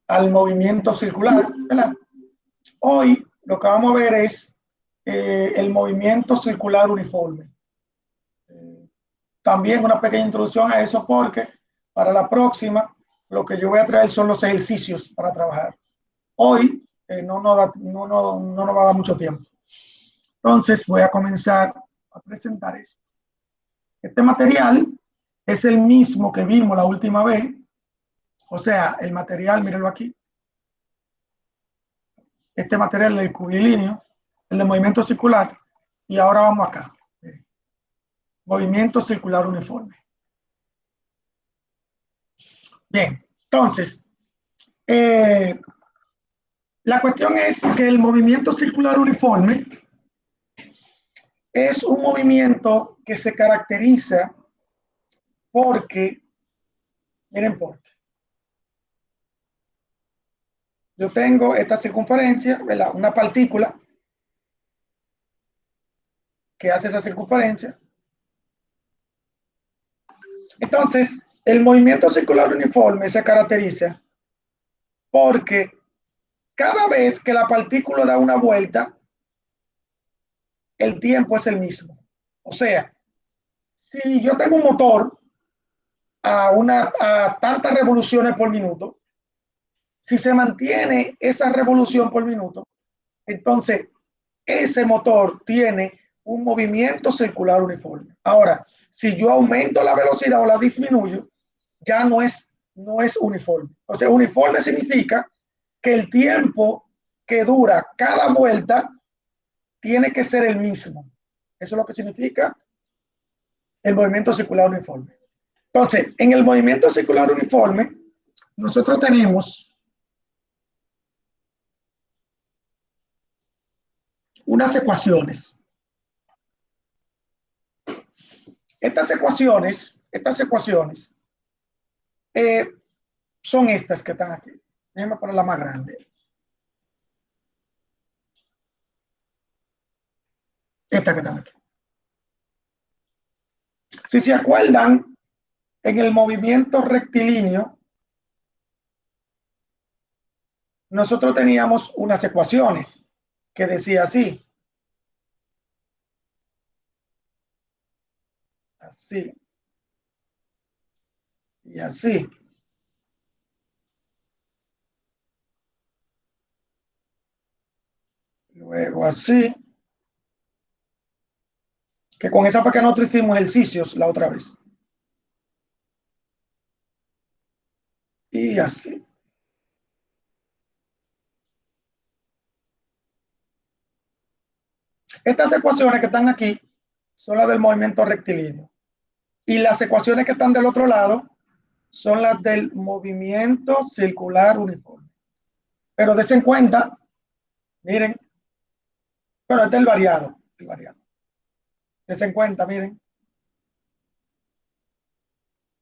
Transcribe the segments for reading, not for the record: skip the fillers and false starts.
al movimiento circular, ¿verdad? Hoy lo que vamos a ver es el movimiento circular uniforme. También una pequeña introducción a eso porque para la próxima lo que yo voy a traer son los ejercicios para trabajar. Hoy no nos va a dar mucho tiempo. Entonces voy a comenzar a presentar esto. Este material es el mismo que vimos la última vez. O sea, el material, mírenlo aquí. Este material del curvilíneo, el de movimiento circular. Y ahora vamos acá. Movimiento circular uniforme. Bien, entonces, la cuestión es que el movimiento circular uniforme es un movimiento que se caracteriza porque, miren por qué. Yo tengo esta circunferencia, ¿verdad? Una partícula que hace esa circunferencia. Entonces, el movimiento circular uniforme se caracteriza porque cada vez que la partícula da una vuelta, el tiempo es el mismo. O sea, si yo tengo un motor a tantas revoluciones por minuto, si se mantiene esa revolución por minuto, entonces ese motor tiene un movimiento circular uniforme. Ahora, si yo aumento la velocidad o la disminuyo, ya no es uniforme. O sea, uniforme significa que el tiempo que dura cada vuelta tiene que ser el mismo. Eso es lo que significa el movimiento circular uniforme. Entonces, en el movimiento circular uniforme, nosotros tenemos unas ecuaciones. Estas ecuaciones son estas que están aquí. Déjenme ponerla más grande. Esta que están aquí. Si se acuerdan, en el movimiento rectilíneo, nosotros teníamos unas ecuaciones que decía así. Así. Y así. Luego así. Que con esa fue que nosotros hicimos ejercicios la otra vez. Y así. Estas ecuaciones que están aquí son las del movimiento rectilíneo. Y las ecuaciones que están del otro lado son las del movimiento circular uniforme. Pero dense en cuenta, miren, pero este es el variado. Dense en cuenta, miren.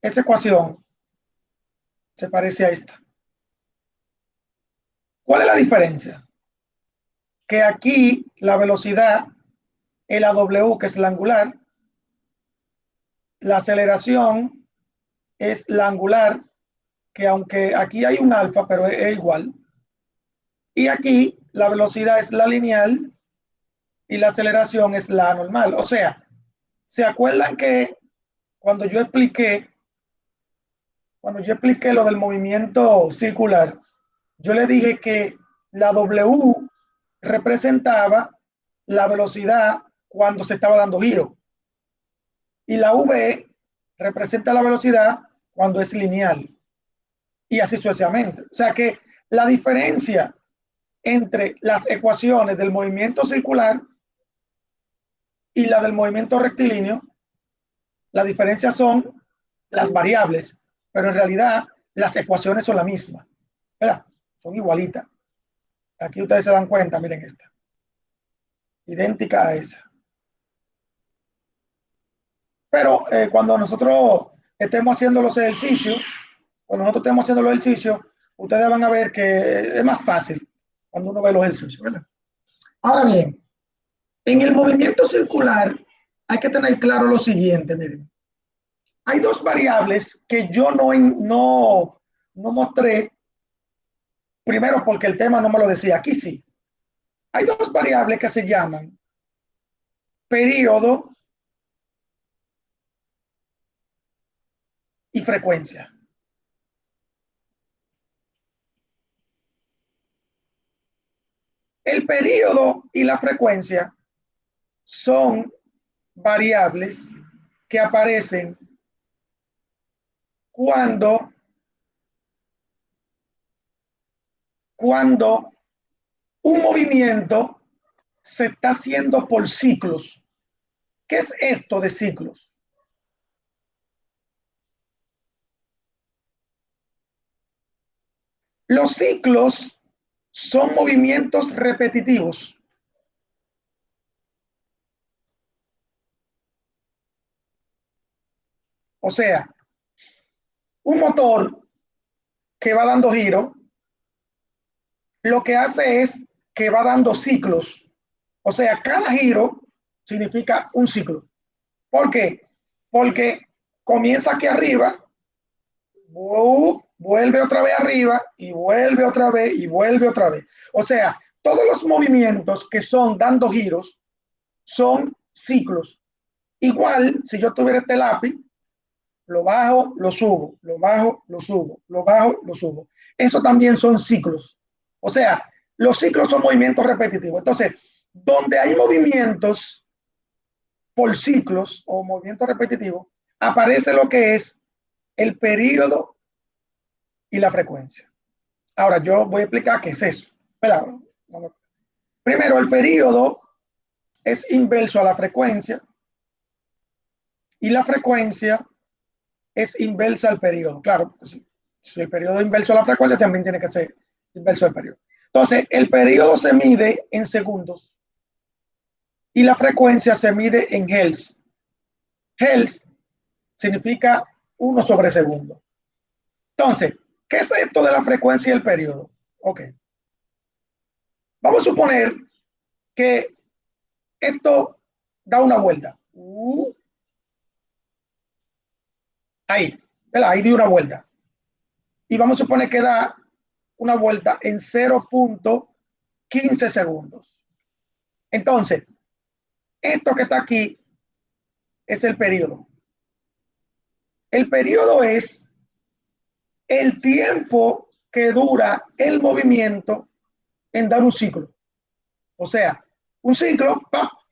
Esa ecuación se parece a esta. ¿Cuál es la diferencia? Que aquí la velocidad es la W, que es la angular. La aceleración es la angular, que aunque aquí hay un alfa, pero es igual. Y aquí la velocidad es la lineal y la aceleración es la normal. O sea, ¿se acuerdan que cuando yo expliqué lo del movimiento circular, yo le dije que la W representaba la velocidad cuando se estaba dando giro y la V representa la velocidad cuando es lineal y así sucesivamente? O sea que la diferencia entre las ecuaciones del movimiento circular y la del movimiento rectilíneo, la diferencia son las variables, pero en realidad las ecuaciones son la misma, ¿verdad? Son igualitas. Aquí ustedes se dan cuenta, miren esta, idéntica a esa. Pero cuando nosotros estemos haciendo los ejercicios, ustedes van a ver que es más fácil cuando uno ve los ejercicios, ¿verdad? Ahora bien, en el movimiento circular hay que tener claro lo siguiente, miren. Hay dos variables que yo no mostré Primero, porque el tema no me lo decía. Aquí sí. Hay dos variables que se llaman periodo y frecuencia. El periodo y la frecuencia son variables que aparecen cuando un movimiento se está haciendo por ciclos. ¿Qué es esto de ciclos? Los ciclos son movimientos repetitivos. O sea, un motor que va dando giro, lo que hace es que va dando ciclos. O sea, cada giro significa un ciclo. ¿Por qué? Porque comienza aquí arriba, vuelve otra vez arriba y vuelve otra vez y vuelve otra vez. O sea, todos los movimientos que son dando giros son ciclos. Igual, si yo tuviera este lápiz, lo bajo, lo subo, lo bajo, lo subo, lo bajo, lo subo. Eso también son ciclos. O sea, los ciclos son movimientos repetitivos. Entonces, donde hay movimientos por ciclos o movimientos repetitivos, aparece lo que es el periodo y la frecuencia. Ahora, yo voy a explicar qué es eso. Primero, el periodo es inverso a la frecuencia y la frecuencia es inversa al periodo. Claro, si el periodo es inverso a la frecuencia, también tiene que ser inverso al periodo. Entonces, el periodo se mide en segundos y la frecuencia se mide en hertz. Hertz significa 1/segundo. Entonces, ¿qué es esto de la frecuencia y el periodo? Ok. Vamos a suponer que esto da una vuelta. Ahí, ¿verdad? Ahí dio una vuelta. Y vamos a suponer que da una vuelta en 0.15 segundos. Entonces, esto que está aquí es el periodo. El periodo es el tiempo que dura el movimiento en dar un ciclo. O sea, un ciclo,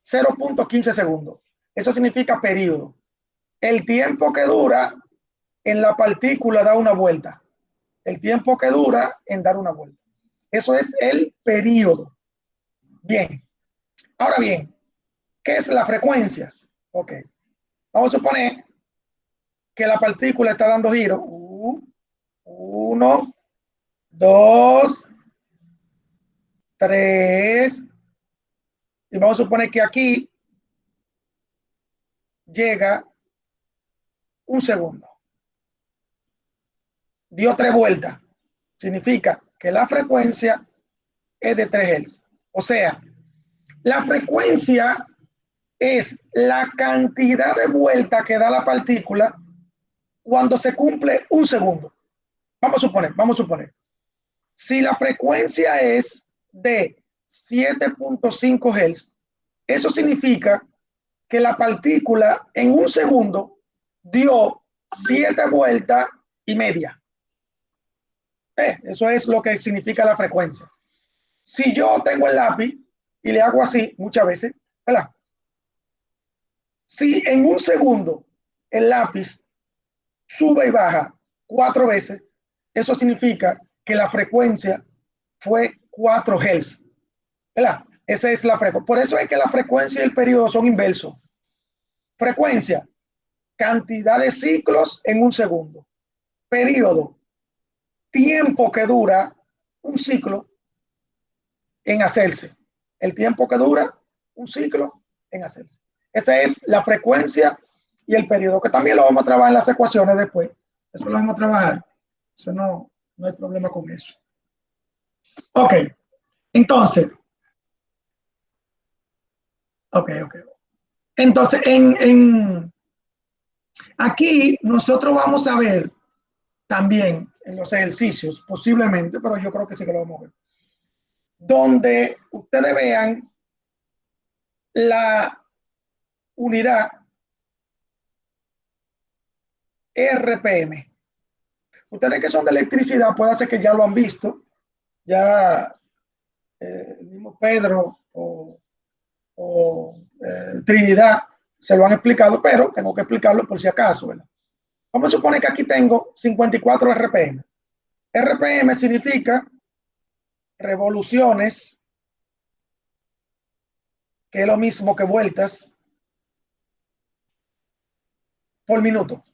0.15 segundos. Eso significa periodo. El tiempo que dura en la partícula da una vuelta. El tiempo que dura en dar una vuelta. Eso es el periodo. Bien. Ahora bien, ¿qué es la frecuencia? Ok. Vamos a suponer que la partícula está dando giro. 1, 2, 3. Y vamos a suponer que aquí llega un segundo. Dio 3 vueltas. Significa que la frecuencia es de 3 Hz. O sea, la frecuencia es la cantidad de vueltas que da la partícula cuando se cumple un segundo. Vamos a suponer. Si la frecuencia es de 7.5 Hz, eso significa que la partícula en un segundo dio 7 vueltas y media. Eso es lo que significa la frecuencia. Si yo tengo el lápiz y le hago así muchas veces, ¿verdad? Si en un segundo el lápiz sube y baja 4 veces, eso significa que la frecuencia fue 4 Hz. ¿Verdad? Esa es la frecuencia. Por eso es que la frecuencia y el periodo son inversos. Frecuencia, cantidad de ciclos en un segundo. Periodo, tiempo que dura un ciclo en hacerse. El tiempo que dura un ciclo en hacerse. Esa es la frecuencia y el periodo, que también lo vamos a trabajar en las ecuaciones después. Eso lo vamos a trabajar. Eso no hay problema con eso. Ok, entonces, ok. Entonces, aquí nosotros vamos a ver también en los ejercicios, posiblemente, pero yo creo que sí que lo vamos a ver. Donde ustedes vean la unidad RPM. Ustedes que son de electricidad, puede ser que ya lo han visto, ya el mismo Pedro o Trinidad se lo han explicado, pero tengo que explicarlo por si acaso, ¿verdad? Vamos a suponer que aquí tengo 54 RPM. RPM significa revoluciones, que es lo mismo que vueltas por minuto.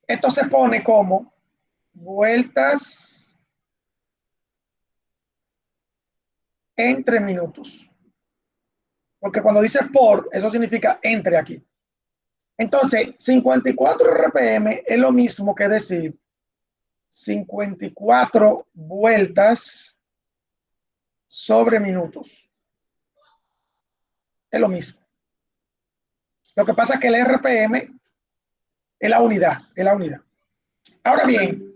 Esto se pone como vueltas entre minutos. Porque cuando dice por, eso significa entre aquí. Entonces, 54 RPM es lo mismo que decir 54 vueltas sobre minutos. Es lo mismo. Lo que pasa es que el RPM es la unidad, es la unidad. Ahora bien,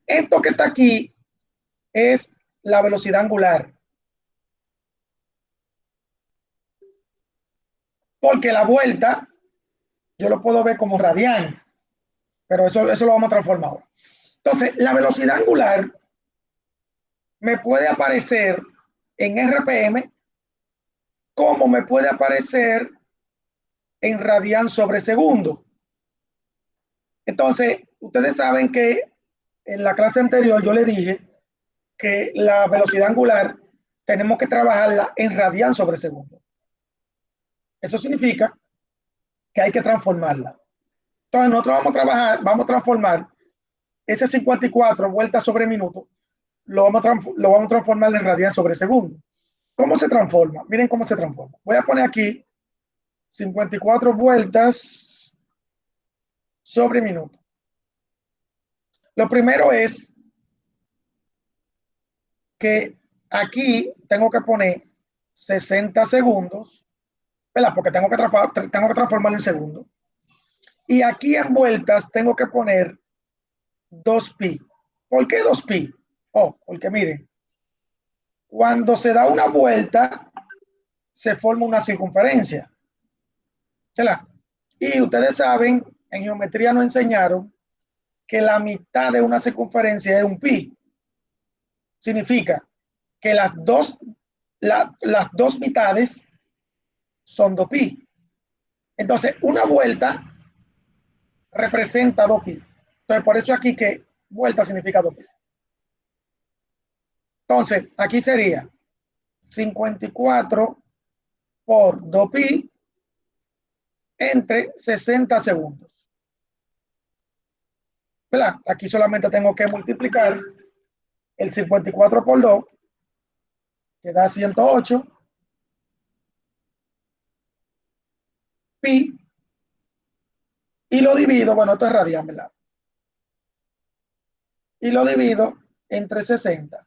esto que está aquí es la velocidad angular. Porque la vuelta yo lo puedo ver como radian, pero eso lo vamos a transformar ahora. Entonces, la velocidad angular me puede aparecer en RPM como me puede aparecer en radian sobre segundo. Entonces, ustedes saben que en la clase anterior yo le dije que la velocidad angular tenemos que trabajarla en radian sobre segundo. Eso significa que hay que transformarla. Entonces, nosotros vamos a transformar ese 54 vueltas sobre minuto, lo vamos a transformar en radian sobre segundo. ¿Cómo se transforma? Miren cómo se transforma. Voy a poner aquí 54 vueltas sobre minuto. Lo primero es que aquí tengo que poner 60 segundos, ¿verdad? Porque tengo que transformarlo en segundo. Y aquí en vueltas tengo que poner 2pi. ¿Por qué 2pi? Oh, porque miren, cuando se da una vuelta, se forma una circunferencia. ¿Verdad? Y ustedes saben, en geometría nos enseñaron que la mitad de una circunferencia es un pi. Significa que las dos mitades son 2pi. Entonces, una vuelta representa 2pi. Entonces, por eso aquí que vuelta significa 2pi. Entonces, aquí sería 54 por 2pi entre 60 segundos. ¿Verdad? Aquí solamente tengo que multiplicar el 54 por 2, que da 108, pi, y lo divido, bueno, esto es radian, ¿verdad? Y lo divido entre 60.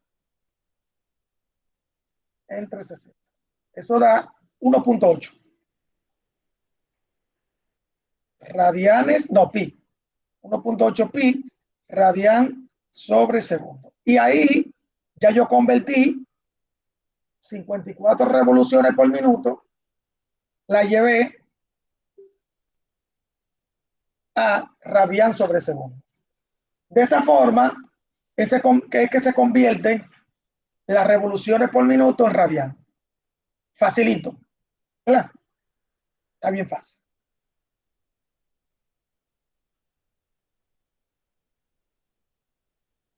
Entre 60. Eso da 1.8 radianes, no, pi. 1.8 pi radian sobre segundo. Y ahí ya yo convertí 54 revoluciones por minuto, la llevé a radian sobre segundo. De esa forma, es que se convierten las revoluciones por minuto en radian. Facilito, ¿verdad? Está bien fácil.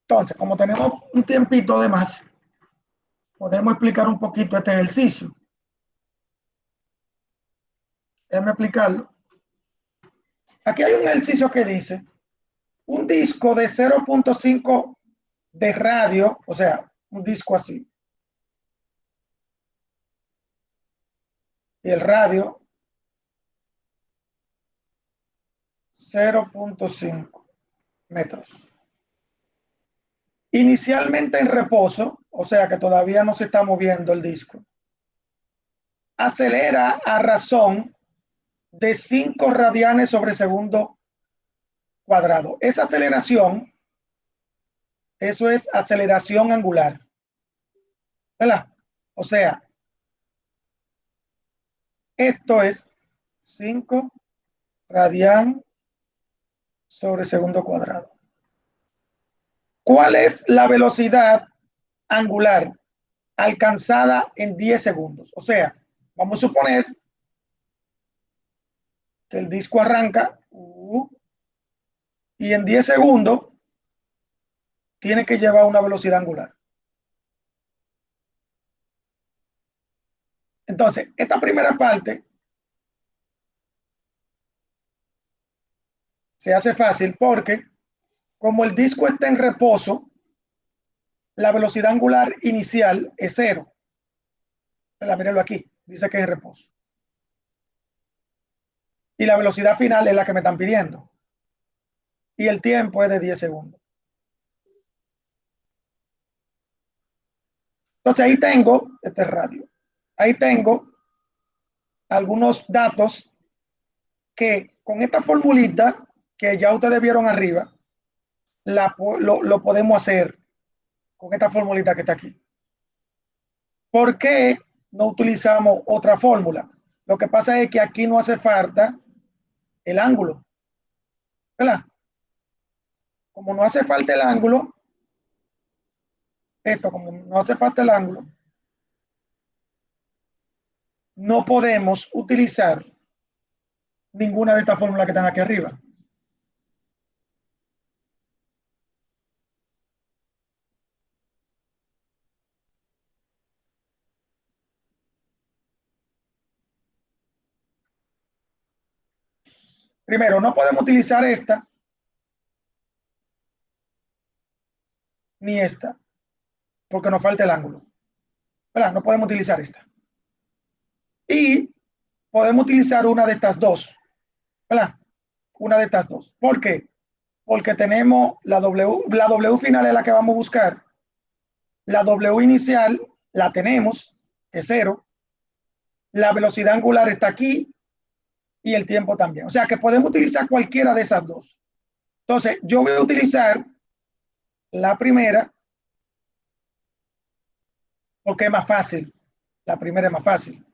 Entonces, como tenemos un tiempito de más, podemos explicar un poquito este ejercicio. Déjame explicarlo. Aquí hay un ejercicio que dice, un disco de 0.5 de radio, o sea, un disco así, y el radio 0.5 metros. Inicialmente en reposo, o sea que todavía no se está moviendo el disco, acelera a razón de 5 radianes sobre segundo cuadrado. Esa aceleración, eso es aceleración angular, ¿verdad? O sea, esto es 5 radian sobre segundo cuadrado. ¿Cuál es la velocidad angular alcanzada en 10 segundos? O sea, vamos a suponer que el disco arranca y en 10 segundos tiene que llevar una velocidad angular. Entonces, esta primera parte se hace fácil porque como el disco está en reposo, la velocidad angular inicial es cero. Mírenlo aquí, dice que es en reposo. Y la velocidad final es la que me están pidiendo. Y el tiempo es de 10 segundos. Entonces ahí tengo este radio. Ahí tengo algunos datos que con esta formulita que ya ustedes vieron arriba, lo podemos hacer con esta formulita que está aquí. ¿Por qué no utilizamos otra fórmula? Lo que pasa es que aquí no hace falta el ángulo, ¿verdad? Como no hace falta el ángulo, como no hace falta el ángulo, no podemos utilizar ninguna de estas fórmulas que están aquí arriba. Primero, no podemos utilizar esta ni esta, porque nos falta el ángulo. ¿Verdad? No podemos utilizar esta. Y podemos utilizar una de estas dos. ¿Verdad? Una de estas dos. ¿Por qué? Porque tenemos la W final es la que vamos a buscar. La W inicial la tenemos, es cero. La velocidad angular está aquí y el tiempo también. O sea que podemos utilizar cualquiera de esas dos. Entonces, yo voy a utilizar la primera porque es más fácil. La primera es más fácil.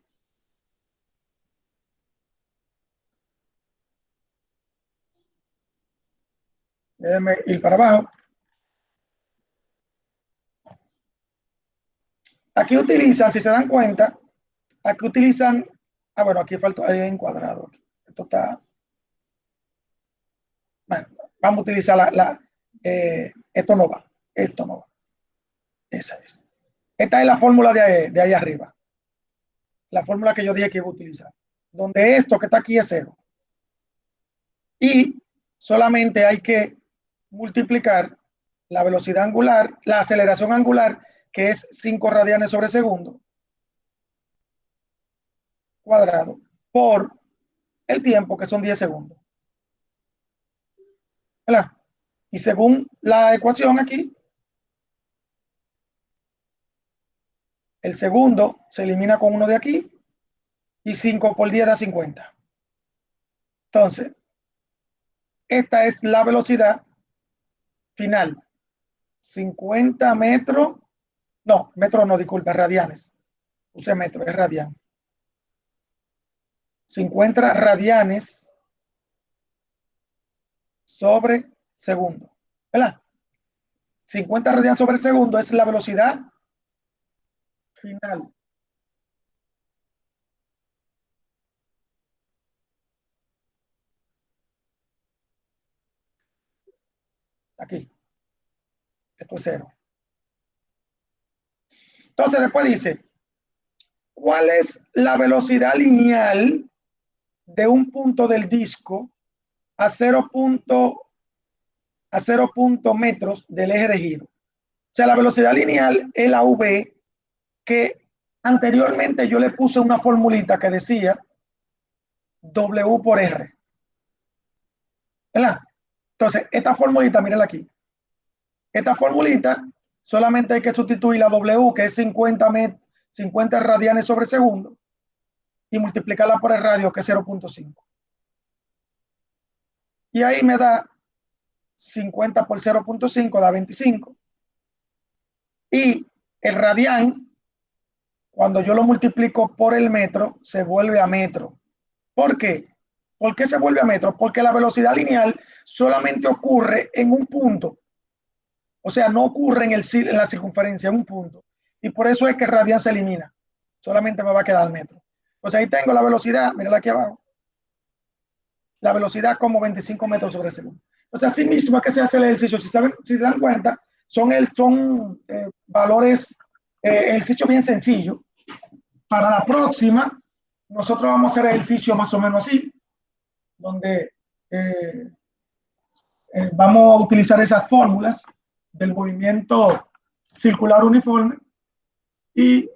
Déjenme ir para abajo. Aquí utilizan, si se dan cuenta, aquí utilizan, bueno, aquí falta ahí en cuadrado. Esto está, bueno, vamos a utilizar esto no va, esto no va. Esa es. Esta es la fórmula de ahí arriba. La fórmula que yo dije que iba a utilizar. Donde esto que está aquí es cero. Y solamente hay que multiplicar la velocidad angular, la aceleración angular, que es 5 radianes sobre segundo cuadrado, por el tiempo, que son 10 segundos. ¿Verdad? Y según la ecuación aquí, el segundo se elimina con uno de aquí y 5 por 10 da 50. Entonces, esta es la velocidad final. 50 metros, no, metros no, disculpa, radianes. Use metro, es radian. 50 radianes sobre segundo. ¿Verdad? 50 radianes sobre segundo es la velocidad final. Aquí. Esto es cero. Entonces después dice, ¿cuál es la velocidad lineal de un punto del disco a 0 metros del eje de giro? O sea, la velocidad lineal es la v, que anteriormente yo le puse una formulita que decía W por R. ¿Verdad? Entonces, esta formulita, mírenla aquí. Esta formulita solamente hay que sustituir la W, que es 50 radianes sobre segundo, y multiplicarla por el radio, que es 0.5. Y ahí me da 50 por 0.5 da 25. Y el radián, cuando yo lo multiplico por el metro, se vuelve a metro. ¿Por qué? ¿Por qué se vuelve a metro? Porque la velocidad lineal solamente ocurre en un punto. O sea, no ocurre en la circunferencia, en un punto. Y por eso es que el radián se elimina. Solamente me va a quedar el metro. Pues ahí tengo la velocidad, mírala aquí abajo. La velocidad como 25 metros sobre segundo. Entonces, así mismo es que se hace el ejercicio. Si se dan cuenta, son valores, ejercicio bien sencillo. Para la próxima, nosotros vamos a hacer ejercicio más o menos así, donde vamos a utilizar esas fórmulas del movimiento circular uniforme y,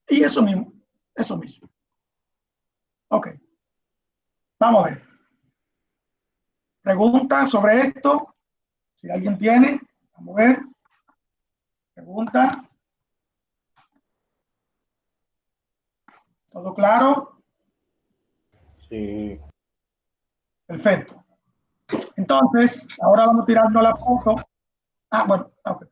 y eso mismo, eso mismo. Ok, vamos a ver. Preguntas sobre esto, si alguien tiene, vamos a ver. Pregunta. ¿Todo claro? Sí. Perfecto. Entonces, ahora vamos a tirarnos la foto. Ah, bueno, okay.